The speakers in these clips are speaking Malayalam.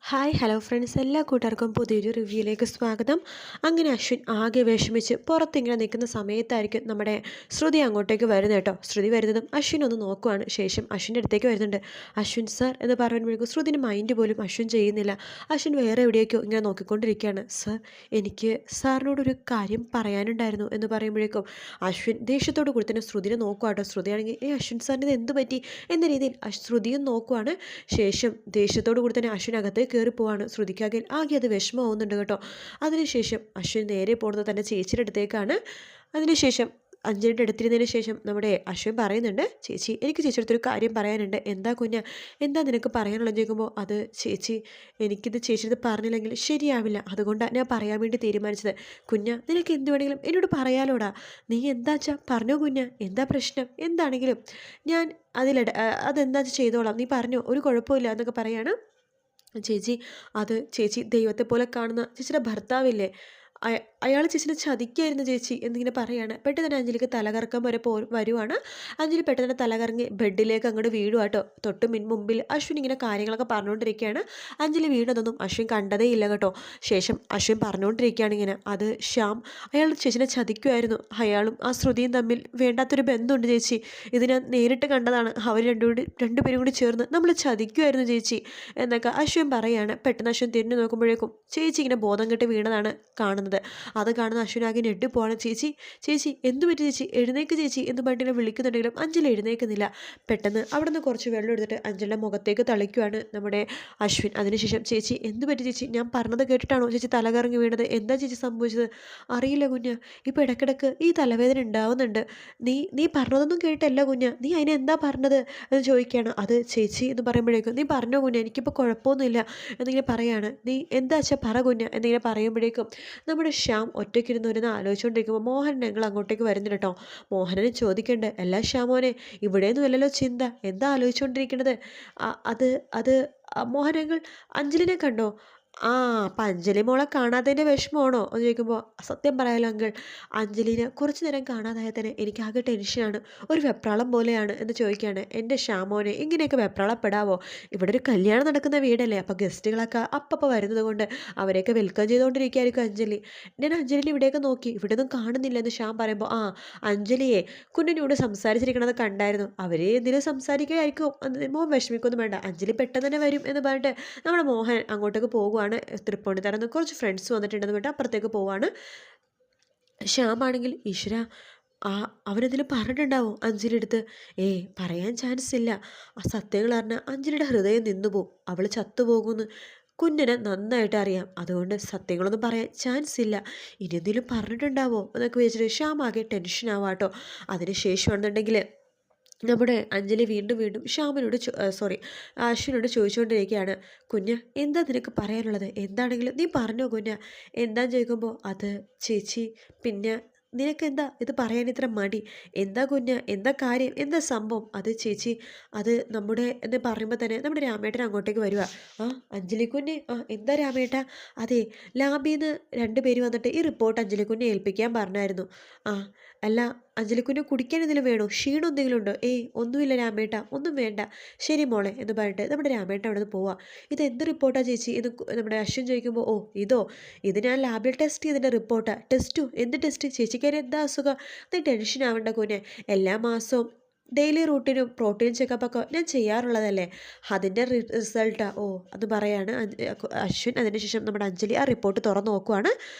ഹായ് ഹലോ ഫ്രണ്ട്സ്, എല്ലാ കൂട്ടുകാർക്കും പുതിയൊരു റിവ്യൂയിലേക്ക് സ്വാഗതം. അങ്ങനെ അശ്വിൻ ആകെ വിഷമിച്ച് പുറത്തിങ്ങനെ നിൽക്കുന്ന സമയത്തായിരിക്കും നമ്മുടെ ശ്രുതി അങ്ങോട്ടേക്ക് വരുന്നത് കേട്ടോ. ശ്രുതി വരുന്നതും അശ്വിൻ ഒന്ന് നോക്കുവാണ്. ശേഷം അശ്വിൻ്റെ അടുത്തേക്ക് വരുന്നുണ്ട്. അശ്വിൻ സാർ എന്ന് പറയുമ്പോഴേക്കും ശ്രുതിന് മൈൻഡ് പോലും അശ്വിൻ ചെയ്യുന്നില്ല. അശ്വിൻ വേറെ എവിടേക്കോ ഇങ്ങനെ നോക്കിക്കൊണ്ടിരിക്കുകയാണ്. സാർ, എനിക്ക് സാറിനോടൊരു കാര്യം പറയാനുണ്ടായിരുന്നു എന്ന് പറയുമ്പോഴേക്കും അശ്വിൻ ദേഷ്യത്തോട് കൂടി തന്നെ ശ്രുതിനെ നോക്കുവാട്ടോ. ശ്രുതിയാണെങ്കിൽ അശ്വിൻ സാറിന് ഇത് എന്ത് പറ്റി എന്ന രീതിയിൽ ശ്രുതിയും നോക്കുവാണ്. ശേഷം ദേഷ്യത്തോടു കൂടി തന്നെ അശ്വിൻ അകത്തേക്ക് കയറി പോവാണ്. ശ്രുതിക്കാകെ ആകെ അത് വിഷമമാവുന്നുണ്ട് കേട്ടോ. അതിനുശേഷം അശ്വിൻ നേരെ പോകുന്നത് തന്നെ ചേച്ചിയുടെ അടുത്തേക്കാണ്. അതിനുശേഷം അഞ്ജലിയുടെ അടുത്തിരുന്നതിന് ശേഷം നമ്മുടെ അശ്വിൻ പറയുന്നുണ്ട്, ചേച്ചി എനിക്ക് ചേച്ചിയുടെ അടുത്തൊരു കാര്യം പറയാനുണ്ട്. എന്താ കുഞ്ഞ, എന്താ നിനക്ക് പറയാനുള്ളത് ചോദിക്കുമ്പോൾ, അത് ചേച്ചി, എനിക്കിത് ചേച്ചിയുടെ പറഞ്ഞില്ലെങ്കിൽ ശരിയാവില്ല, അതുകൊണ്ടാണ് ഞാൻ പറയാൻ വേണ്ടി തീരുമാനിച്ചത്. കുഞ്ഞ, നിനക്ക് എന്ത് വേണമെങ്കിലും എന്നോട് പറയാലോടാ, നീ എന്താച്ചാ പറഞ്ഞോ കുഞ്ഞ, എന്താ പ്രശ്നം എന്താണെങ്കിലും ഞാൻ അതെന്താ ചെയ്തോളാം, നീ പറഞ്ഞോ, ഒരു കുഴപ്പമില്ല എന്നൊക്കെ പറയാണ്. ചേച്ചി, അത് ചേച്ചി ദൈവത്തെ പോലെ കാണുന്ന ചേച്ചിയുടെ ഭർത്താവില്ലേ, അയാൾ ചേച്ചിനെ ചതിക്കായിരുന്നു ചേച്ചി എന്നിങ്ങനെ പറയാണ്. പെട്ടെന്ന് തന്നെ അഞ്ജലിക്ക് തലകറക്കം വരെ വരുവാണ്. അഞ്ജലി പെട്ടെന്ന് തന്നെ തലകറങ്ങി ബെഡിലേക്ക് അങ്ങോട്ട് വീഴുവാട്ടോ. തൊട്ട് മുമ്പിൽ അശ്വിൻ ഇങ്ങനെ കാര്യങ്ങളൊക്കെ പറഞ്ഞുകൊണ്ടിരിക്കുകയാണ്. അഞ്ജലി വീണതൊന്നും അശ്വിൻ കണ്ടതേ ഇല്ല കേട്ടോ. ശേഷം അശ്വിൻ പറഞ്ഞുകൊണ്ടിരിക്കുകയാണ് ഇങ്ങനെ, അത് ശ്യാം അയാൾ ചേച്ചിനെ ചതിക്കുമായിരുന്നു, അയാളും ആ ശ്രുതിയും തമ്മിൽ വേണ്ടാത്തൊരു ബന്ധമുണ്ട് ചേച്ചി, ഇത് ഞാൻ നേരിട്ട് കണ്ടതാണ്, അവർ രണ്ടുപേരും കൂടി ചേർന്ന് നമ്മൾ ചതിക്കുമായിരുന്നു ചേച്ചി എന്നൊക്കെ അശ്വിൻ പറയാണ്. പെട്ടെന്ന് അശ്വിൻ തിരിഞ്ഞു നോക്കുമ്പോഴേക്കും ചേച്ചി ഇങ്ങനെ ബോധം കെട്ട് വീണതാണ് കാണുന്നത്. അത് കാണുന്ന അശ്വിനാകെ ഞെട്ടിപ്പോവാണ്. ചേച്ചി ചേച്ചി എന്തു പറ്റി ചേച്ചി, എഴുന്നേക്ക് ചേച്ചി എന്ന് പറഞ്ഞിട്ട് വിളിക്കുന്നുണ്ടെങ്കിലും അഞ്ജലി എഴുന്നേക്കുന്നില്ല. പെട്ടെന്ന് അവിടെ നിന്ന് കുറച്ച് വെള്ളം എടുത്തിട്ട് അഞ്ജലിയുടെ മുഖത്തേക്ക് തളിക്കുവാണ് നമ്മുടെ അശ്വിൻ. അതിനുശേഷം, ചേച്ചി എന്തു പറ്റി ചേച്ചി, ഞാൻ പറഞ്ഞത് കേട്ടിട്ടാണോ ചേച്ചി തലകറങ്ങി വീണത്, എന്താ ചേച്ചി സംഭവിച്ചത്? അറിയില്ല കുഞ്ഞ്, ഇപ്പോൾ ഇടയ്ക്കിടയ്ക്ക് ഈ തലവേദന ഉണ്ടാവുന്നുണ്ട്, നീ പറഞ്ഞതൊന്നും കേട്ടല്ല കുഞ്ഞ്, നീ അതിനെന്താ പറഞ്ഞത് എന്ന് ചോദിക്കുകയാണ്. അത് ചേച്ചി എന്ന് പറയുമ്പോഴേക്കും, നീ പറഞ്ഞോ കുഞ്ഞ്, എനിക്കിപ്പോൾ കുഴപ്പമൊന്നുമില്ല എന്നിങ്ങനെ പറയാണ്. നീ എന്താ വെച്ചാൽ പറ കുഞ്ഞ് എന്നിങ്ങനെ പറയുമ്പോഴേക്കും നമ്മുടെ ശ്യാം ഒറ്റയ്ക്കിരുന്ന് വരുന്ന ആലോചിച്ചുകൊണ്ടിരിക്കുമ്പോൾ മോഹൻ ഞങ്ങൾ അങ്ങോട്ടേക്ക് വരുന്നില്ല കേട്ടോ. മോഹനനെ ചോദിക്കണ്ടേ, എല്ലാ ശ്യാമോനെ ഇവിടെയൊന്നും അല്ലല്ലോ ചിന്ത, എന്താ ആലോചിച്ചുകൊണ്ടിരിക്കുന്നത്? അത് അത് മോഹനങ്ങൾ അഞ്ജലിനെ കണ്ടോ? ആ, അപ്പം അഞ്ജലി മോളെ കാണാത്തതിൻ്റെ വിഷമമാണോ എന്ന് ചോദിക്കുമ്പോൾ, സത്യം പറയാലോ അങ്കിൾ, അഞ്ജലിനെ കുറച്ച് നേരം കാണാതായാൽ തന്നെ എനിക്കാകെ ടെൻഷനാണ്, ഒരു വെപ്രാളം പോലെയാണ് എന്ന് ചോദിക്കുകയാണ്. എൻ്റെ ശ്യാമോനെ ഇങ്ങനെയൊക്കെ വെപ്രാളപ്പെടാവോ, ഇവിടെ ഒരു കല്യാണം നടക്കുന്ന വീടല്ലേ, അപ്പോൾ ഗസ്റ്റുകളൊക്കെ അപ്പം വരുന്നത് കൊണ്ട് അവരെയൊക്കെ വെൽക്കം ചെയ്തുകൊണ്ടിരിക്കുകയായിരിക്കും അഞ്ജലി. ഞാൻ അഞ്ജലിനെ ഇവിടെയൊക്കെ നോക്കി, ഇവിടെ ഒന്നും കാണുന്നില്ല എന്ന് ശ്യാം പറയുമ്പോൾ, ആ അഞ്ജലിയെ കുഞ്ഞിനോട് സംസാരിച്ചിരിക്കണത് കണ്ടായിരുന്നു, അവരെ എന്തിനും സംസാരിക്കുകയായിരിക്കും, മോൻ വിഷമിക്കൊന്നും വേണ്ട, അഞ്ജലി പെട്ടെന്ന് തന്നെ വരും എന്ന് പറഞ്ഞിട്ട് നമ്മുടെ മോഹൻ അങ്ങോട്ടേക്ക് പോകുവാണ്. തൃപ്പൂണിത്തറ കുറച്ച് ഫ്രണ്ട്സ് വന്നിട്ടുണ്ടെന്ന് പറഞ്ഞിട്ട് അപ്പുറത്തേക്ക് പോവാണ്. ശ്യാമാണെങ്കിൽ, ഈശ്വര, അവനെന്തെങ്കിലും പറഞ്ഞിട്ടുണ്ടാവും അഞ്ജലി അടുത്ത്? പറയാൻ ചാൻസ് ഇല്ല, ആ സത്യങ്ങൾ പറഞ്ഞാൽ അഞ്ജലിയുടെ ഹൃദയം നിന്നുപോകും, അവൾ ചത്തുപോകുമെന്ന് കുഞ്ഞിനെ നന്നായിട്ട് അറിയാം, അതുകൊണ്ട് സത്യങ്ങളൊന്നും പറയാൻ ചാൻസ് ഇല്ല. ഇനി എന്തെങ്കിലും പറഞ്ഞിട്ടുണ്ടാവോ എന്നൊക്കെ വെച്ചിട്ട് ശ്യാമാകെ ടെൻഷനാവാട്ടോ. അതിന് ശേഷമാണെന്നുണ്ടെങ്കിൽ നമ്മുടെ അഞ്ജലി വീണ്ടും വീണ്ടും ശ്യാമിനോട് അശ്വിനോട് ചോദിച്ചുകൊണ്ടിരിക്കുകയാണ്, കുഞ്ഞ് എന്താ നിനക്ക് പറയാനുള്ളത്, എന്താണെങ്കിലും നീ പറഞ്ഞോ കുഞ്ഞ എന്താന്ന് ചോദിക്കുമ്പോൾ, അത് ചേച്ചി, പിന്നെ നിനക്കെന്താ ഇത് പറയാൻ ഇത്ര മടി, എന്താ കുഞ്ഞ, എന്താ കാര്യം, എന്താ സംഭവം? അത് ചേച്ചി, അത് നമ്മുടെ എന്ന് പറയുമ്പോൾ തന്നെ നമ്മുടെ രാമേട്ടൻ അങ്ങോട്ടേക്ക് വരിക. ആ അഞ്ജലി കുഞ്ഞ്, എന്താ രാമേട്ട? അതെ, ലാബിൽ നിന്ന് 2 പേര് വന്നിട്ട് ഈ റിപ്പോർട്ട് അഞ്ജലി കുഞ്ഞെ ഏൽപ്പിക്കാൻ പറഞ്ഞായിരുന്നു. അല്ല, അഞ്ജലിക്കുഞ്ഞ് കുടിക്കാൻ എന്തെങ്കിലും വേണോ, ക്ഷീണം എന്തെങ്കിലും ഉണ്ടോ? ഒന്നുമില്ല രാമേട്ട, ഒന്നും വേണ്ട, ശരി മോളെ എന്ന് പറഞ്ഞിട്ട് നമ്മുടെ രാമേട്ട അവിടെ നിന്ന് പോവാം. ഇത് എന്ത് റിപ്പോർട്ടാണ് ചേച്ചി എന്ന് നമ്മുടെ അശ്വിൻ ചോദിക്കുമ്പോൾ, ഇത് ഞാൻ ലാബിൽ ടെസ്റ്റ് ചെയ്തതിൻ്റെ റിപ്പോർട്ടാണ്. ടെസ്റ്റോ, എന്ത് ടെസ്റ്റ് ചേച്ചിക്കാരി, എന്താ അസുഖം? നീ ടെൻഷൻ ആവേണ്ട കുഞ്ഞെ, എല്ലാ മാസവും ഡെയിലി റൂട്ടീനും പ്രോട്ടീൻ ചെക്കപ്പൊക്കെ ഞാൻ ചെയ്യാറുള്ളതല്ലേ, അതിൻ്റെ റിസൾട്ടാ അത് പറയാണ് അശ്വിൻ. അതിനുശേഷം നമ്മുടെ അഞ്ജലി ആ റിപ്പോർട്ട് തുറന്നു നോക്കുവാണ്.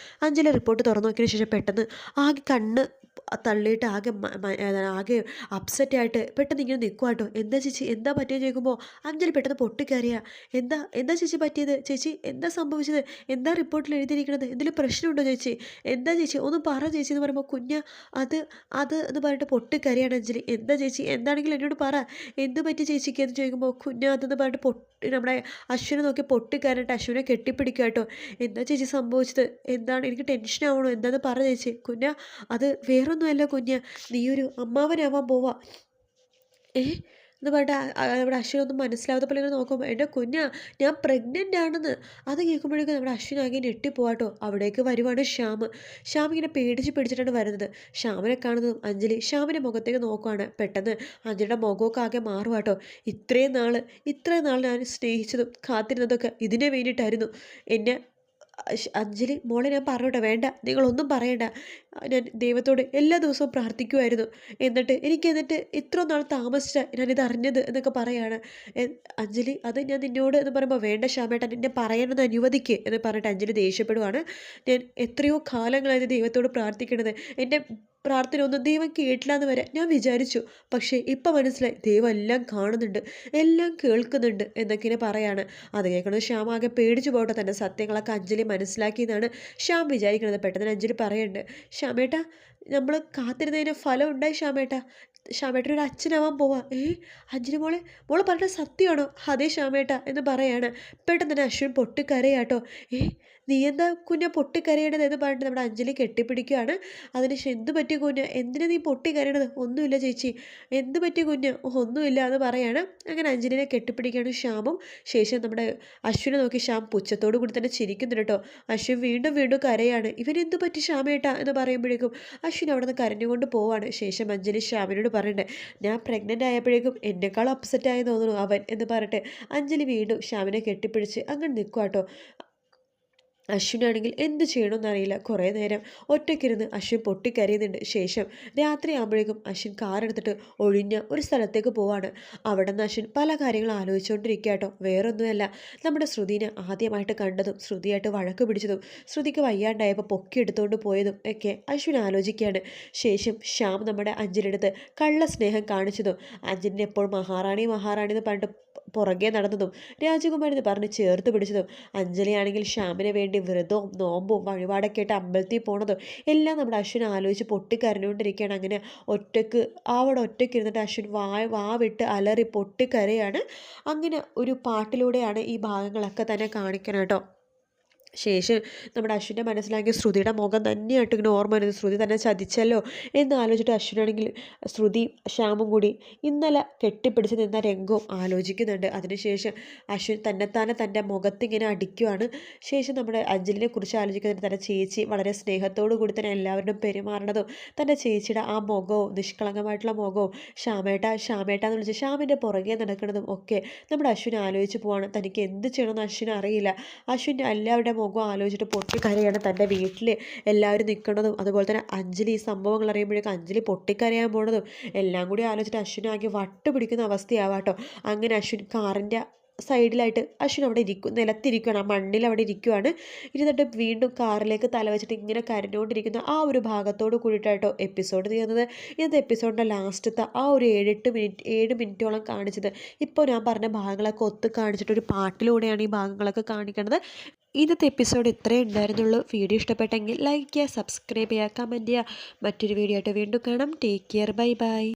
അഞ്ജലി റിപ്പോർട്ട് തുറന്നു നോക്കിയതിന് ശേഷം പെട്ടെന്ന് ആകെ കണ്ണ് തള്ളിയിട്ട് ആകെ അപ്സെറ്റായിട്ട് പെട്ടെന്ന് ഇങ്ങനെ നിൽക്കുവാട്ടോ. എന്താ ചേച്ചി, എന്താ പറ്റിയെന്ന് ചോദിക്കുമ്പോൾ അഞ്ജലി പെട്ടെന്ന് പൊട്ടിക്കറിയാ. എന്താ ചേച്ചി പറ്റിയത്, ചേച്ചി എന്താ സംഭവിച്ചത്, എന്താ റിപ്പോർട്ടിൽ എഴുതിയിരിക്കുന്നത്, എന്തെങ്കിലും പ്രശ്നമുണ്ടോ ചേച്ചി, എന്താ ചേച്ചി ഒന്ന് പറ ചേച്ചി എന്ന് പറയുമ്പോൾ, കുഞ്ഞ് അത് എന്ന് പറഞ്ഞിട്ട് പൊട്ടിക്കറിയാണ് അഞ്ജലി. എന്താ ചേച്ചി, എന്താണെങ്കിലും എന്നോട് പറ, എന്ത് പറ്റി ചേച്ചിക്ക് എന്ന് ചോദിക്കുമ്പോൾ, കുഞ്ഞ് അതെന്ന് പറഞ്ഞിട്ട് നമ്മുടെ അശ്വിനെ നോക്കി പൊട്ടിക്കരഞ്ഞിട്ട് അശ്വിനെ കെട്ടിപ്പിടിക്കുക കേട്ടോ. എന്താ ചേച്ചി സംഭവിച്ചത്, എന്താണ്, എനിക്ക് ടെൻഷൻ ആവണോ, എന്താണെന്ന് പറ ചേച്ചി. കുഞ്ഞ, അത് വേറൊന്നുമല്ല കുഞ്ഞ്, നീ ഒരു അമ്മാവനാവാൻ പോവാ. എന്ന് പറഞ്ഞിട്ട് നമ്മുടെ അശ്വിനൊന്നും മനസ്സിലാവാത്ത പോലെ ഇങ്ങനെ നോക്കുമ്പോൾ എൻ്റെ കുഞ്ഞാ ഞാൻ പ്രഗ്നൻ്റ് ആണെന്ന്. അത് കേൾക്കുമ്പോഴേക്കും നമ്മുടെ അശ്വിനാകെ ഞെട്ടിപ്പോവാട്ടോ. അവിടേക്ക് വരുവാണ് ശ്യാം. ശ്യാം ഇങ്ങനെ പേടിച്ചിട്ടാണ് വരുന്നത്. ശ്യാമിനെ കാണുന്നതും അഞ്ജലി ശ്യാമിൻ്റെ മുഖത്തേക്ക് നോക്കുവാണ്. പെട്ടെന്ന് അഞ്ജലിയുടെ മുഖമൊക്കെ ആകെ മാറുവാട്ടോ. ഇത്രയും നാൾ ഞാൻ സ്നേഹിച്ചതും കാത്തിരുന്നതൊക്കെ ഇതിന് വേണ്ടിയിട്ടായിരുന്നു. എന്നെ അഞ്ജലി മോളെ ഞാൻ പറഞ്ഞോട്ടെ, വേണ്ട നിങ്ങളൊന്നും പറയണ്ട. ഞാൻ ദൈവത്തോട് എല്ലാ ദിവസവും പ്രാർത്ഥിക്കുമായിരുന്നു. എന്നിട്ട് ഇത്ര നാൾ താമസിച്ചാണ് ഞാനിത് അറിഞ്ഞത് എന്നൊക്കെ പറയാണ്. അഞ്ജലി അത് ഞാൻ നിന്നോട് എന്ന് പറയുമ്പോൾ വേണ്ട ശ്യാമേട്ടൻ എന്നെ പറയാനൊന്ന് അനുവദിക്ക് എന്ന് പറഞ്ഞിട്ട് അഞ്ജലി ദേഷ്യപ്പെടുവാണ്. ഞാൻ എത്രയോ കാലങ്ങളായി ദൈവത്തോട് പ്രാർത്ഥിക്കണത്. എൻ്റെ പ്രാർത്ഥന ഒന്നും ദൈവം കേട്ടില്ല എന്ന് വരെ ഞാൻ വിചാരിച്ചു. പക്ഷേ ഇപ്പം മനസ്സിലായി ദൈവം എല്ലാം കാണുന്നുണ്ട്, എല്ലാം കേൾക്കുന്നുണ്ട് എന്നൊക്കെ ഇങ്ങനെ പറയാണ്. അത് കേൾക്കുന്നത് ശ്യാം ആകെ പേടിച്ചു പോകട്ടെ. തന്നെ സത്യങ്ങളൊക്കെ അഞ്ജലി മനസ്സിലാക്കിയെന്നാണ് ശ്യാം വിചാരിക്കുന്നത്. പെട്ടെന്ന് അഞ്ജലി പറയുന്നുണ്ട്, ശ്യാമേട്ടാ നമ്മൾ കാത്തിരുന്നതിന് ഫലം ഉണ്ടായി ശ്യാമേട്ടാ. ശ്യാമേട്ടൻ ഒരു അച്ഛനാവാൻ പോവാ. അഞ്ജലി മോള് പറഞ്ഞ സത്യമാണോ? അതേ ശ്യാമേട്ടാ എന്ന് പറയാണ്. പെട്ടെന്ന് തന്നെ അശ്വിൻ പൊട്ടിക്കരയാട്ടോ. നീ എന്താ കുഞ്ഞ പൊട്ടിക്കരയണത് എന്ന് പറഞ്ഞിട്ട് നമ്മുടെ അഞ്ജലി കെട്ടിപ്പിടിക്കുകയാണ്. അതിന് എന്ത് പറ്റി കുഞ്ഞ്, എന്തിനാ നീ പൊട്ടിക്കരയണത്? ഒന്നുമില്ല ചേച്ചി, എന്ത് പറ്റി കുഞ്ഞ്? ഒന്നുമില്ല എന്ന് പറയാണ്. അങ്ങനെ അഞ്ജലിനെ കെട്ടിപ്പിടിക്കുകയാണ് ശ്യാമും. ശേഷം നമ്മുടെ അശ്വിനെ നോക്കി ശ്യാം പുച്ഛത്തോടു കൂടി തന്നെ ചിരിക്കുന്നുണ്ട് കേട്ടോ. അശ്വിൻ വീണ്ടും കരയാണ്. ഇവനെന്ത് പറ്റി ശ്യാമേട്ടാ എന്ന് പറയുമ്പോഴേക്കും അശ്വിൻ അവിടെ നിന്ന് കരഞ്ഞുകൊണ്ട് പോവാണ്. ശേഷം അഞ്ജലി ശ്യാമിനോട് പറയുന്നുണ്ട്, ഞാൻ പ്രഗ്നൻ്റ് ആയപ്പോഴേക്കും എന്നെക്കാൾ അപ്സെറ്റ് ആയി തോന്നുന്നു അവൻ എന്ന് പറഞ്ഞിട്ട് അഞ്ജലി വീണ്ടും ശ്യാമിനെ കെട്ടിപ്പിടിച്ച് അങ്ങനെ നിൽക്കുക കേട്ടോ. അശ്വിനാണെങ്കിൽ എന്ത് ചെയ്യണമെന്നറിയില്ല. കുറേ നേരം ഒറ്റയ്ക്കിരുന്ന് അശ്വിൻ പൊട്ടിക്കരയുന്നുണ്ട്. ശേഷം രാത്രി ആകുമ്പോഴേക്കും അശ്വിൻ കാറെടുത്തിട്ട് ഒഴിഞ്ഞ ഒരു സ്ഥലത്തേക്ക് പോവാണ്. അവിടെ നിന്ന് അശ്വിൻ പല കാര്യങ്ങളും ആലോചിച്ചുകൊണ്ടിരിക്കുക കേട്ടോ. വേറൊന്നുമല്ല, നമ്മുടെ ശ്രുതിനെ ആദ്യമായിട്ട് കണ്ടതും ശ്രുതിയായിട്ട് വഴക്ക് പിടിച്ചതും ശ്രുതിക്ക് വയ്യാണ്ടായപ്പോൾ പൊക്കി എടുത്തുകൊണ്ട് പോയതും ഒക്കെ അശ്വിൻ ആലോചിക്കുകയാണ്. ശേഷം ശ്യാം നമ്മുടെ അഞ്ജലിയുടെ കള്ള സ്നേഹം കാണിച്ചതും അഞ്ജലിനെ എപ്പോൾ മഹാറാണി എന്ന് പറഞ്ഞിട്ട് പുറകെ നടന്നതും രാജകുമാരി എന്ന് പറഞ്ഞ് ചേർത്ത് പിടിച്ചതും അഞ്ജലിയാണെങ്കിൽ ശ്യാമിന് വേണ്ടി വ്രതവും നോമ്പും വഴിപാടൊക്കെ ആയിട്ട് അമ്പലത്തിൽ പോണതും എല്ലാം നമ്മുടെ അശ്വിൻ ആലോചിച്ച് പൊട്ടിക്കരഞ്ഞുകൊണ്ടിരിക്കുകയാണ്. അങ്ങനെ ഒറ്റയ്ക്ക് ഇരുന്നിട്ട് അശ്വിൻ വാ വിട്ട് അലറി പൊട്ടിക്കരയാണ്. അങ്ങനെ ഒരു പാട്ടിലൂടെയാണ് ഈ ഭാഗങ്ങളൊക്കെ തന്നെ കാണിക്കണം കേട്ടോ. ശേഷം നമ്മുടെ അശ്വിൻ്റെ മനസ്സിലാക്കി ശ്രുതിയുടെ മുഖം തന്നെയായിട്ട് ഇങ്ങനെ ഓർമ്മ വരുന്നത്. ശ്രുതി തന്നെ ചതിച്ചല്ലോ എന്ന് ആലോചിച്ചിട്ട് അശ്വിനാണെങ്കിൽ ശ്രുതി ശ്യാമും കൂടി ഇന്നലെ കെട്ടിപ്പിടിച്ച് നിന്ന രംഗവും ആലോചിക്കുന്നുണ്ട്. അതിനുശേഷം അശ്വിൻ തന്നെത്താനെ തൻ്റെ മുഖത്തിങ്ങനെ അടിക്കുവാണ്. ശേഷം നമ്മുടെ അഞ്ജലിനെ കുറിച്ച് ആലോചിക്കുന്നുണ്ട്. തൻ്റെ ചേച്ചി വളരെ സ്നേഹത്തോടു കൂടി തന്നെ എല്ലാവരും പെരുമാറണതും തൻ്റെ ചേച്ചിയുടെ ആ മുഖവും നിഷ്കളങ്കമായിട്ടുള്ള മുഖവും ഷാമേട്ട എന്ന് വിളിച്ച് ശ്യാമിൻ്റെ പുറകെ നടക്കുന്നതും ഒക്കെ നമ്മുടെ അശ്വിൻ ആലോചിച്ച് പോവാണ്. തനിക്ക് എന്ത് ചെയ്യണമെന്ന് അശ്വിൻ അറിയില്ല. അശ്വിൻ്റെ എല്ലാവരുടെ മുഖം ആലോചിച്ചിട്ട് പൊട്ടിക്കരയാണ്. തൻ്റെ വീട്ടിൽ എല്ലാവരും നിൽക്കുന്നതും അതുപോലെ തന്നെ അഞ്ജലി ഈ സംഭവങ്ങൾ അറിയുമ്പോഴേക്കും അഞ്ജലി പൊട്ടിക്കരയാൻ പോണതും എല്ലാം കൂടി ആലോചിച്ചിട്ട് അശ്വിനാകെ വട്ട് പിടിക്കുന്ന അവസ്ഥയാവാട്ടോ. അങ്ങനെ അശ്വിൻ കാറിൻ്റെ സൈഡിലായിട്ട് അശ്വിൻ അവിടെ നിലത്തിരിക്കുകയാണ്. ആ മണ്ണിൽ അവിടെ ഇരിക്കുകയാണ്. ഇരുന്നിട്ട് വീണ്ടും കാറിലേക്ക് തലവെച്ചിട്ട് ഇങ്ങനെ കരഞ്ഞുകൊണ്ടിരിക്കുന്ന ആ ഒരു ഭാഗത്തോട് കൂടിയിട്ടായിട്ടോ എപ്പിസോഡ് തീർന്നത്. ഇന്നത്തെ എപ്പിസോഡിൻ്റെ ലാസ്റ്റത്തെ ആ ഒരു 7 മിനിറ്റോളം കാണിച്ചത് ഇപ്പോൾ ഞാൻ പറഞ്ഞ ഭാഗങ്ങളൊക്കെ ഒത്ത് കാണിച്ചിട്ട് ഒരു പാട്ടിലൂടെയാണ് ഈ ഭാഗങ്ങളൊക്കെ കാണിക്കുന്നത്. ഇന്നത്തെ എപ്പിസോഡ് ഇത്രയേ ഉണ്ടായിരുന്നുള്ളൂ. വീഡിയോ ഇഷ്ടപ്പെട്ടെങ്കിൽ ലൈക്ക് ചെയ്യുക, സബ്സ്ക്രൈബ് ചെയ്യുക, കമൻറ്റ് ചെയ്യുക. മറ്റൊരു വീഡിയോ ആയിട്ട് വീണ്ടും കാണാം. Take care, bye bye.